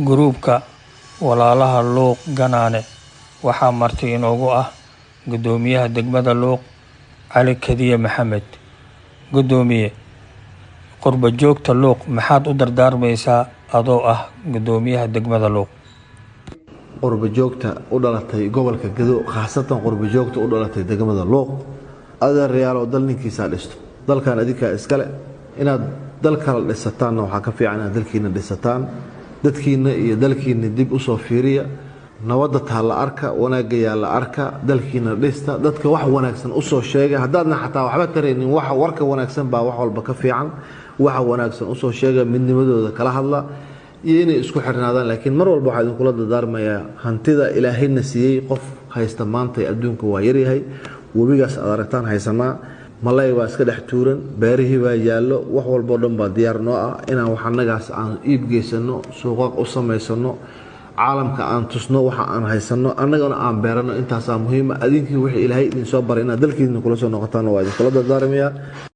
Gruubka walaalaha Luuq Ganaane waxaa marti inoogu ah Gudoomiyaha degmada Luuq Cali Kadiye Maxamed. Gudoomiye, qurba joogta Luuq maxaad u dardaarmaysaa adoo ah Gudoomiyaha degmada Luuq? qurba joogta u dhalatay gobolka Gedo khaasatan qurba joogta u dhalatay degmada Luuq adeerayaal oo dalninkiisa dhisto dalkan adinka iskale inaad dal kala dhisataan waxa ka fiican inaad dalkiina dhisataan dadkiina iyo dalkiina dib u soo fiiriya nabadda taala arka wanaaga yaala arka dalkiina dhista dadka wax wanaagsan u soo sheega hadaadna xataa waxba tareenin wax warka wanaagsan baa wax walba ka fiican wax wanaagsan u soo sheega midnimadooda kala hadla iyo inay isku xirnaadaan laakiin mar walba waxa idin kula dardaarmayaa hantida ilaahayna siiyay qof haysta maanta adduunka waa yar yahay wabigaas aad aragtaan haysanaa malay waa iska dhex tuuran beerihii baa yaallo wax walba dhan baa diyaar noo ah inaan wax annagaas aan iib geysano suuqa u samaysano caalamka aan tusno waxa aan haysano annagana aan beerano intaas muhiim ah adinkii wixii ilaahay idin soo baray inaad dalkiina kula soo noqotaan waa idin kula dardaarmayaa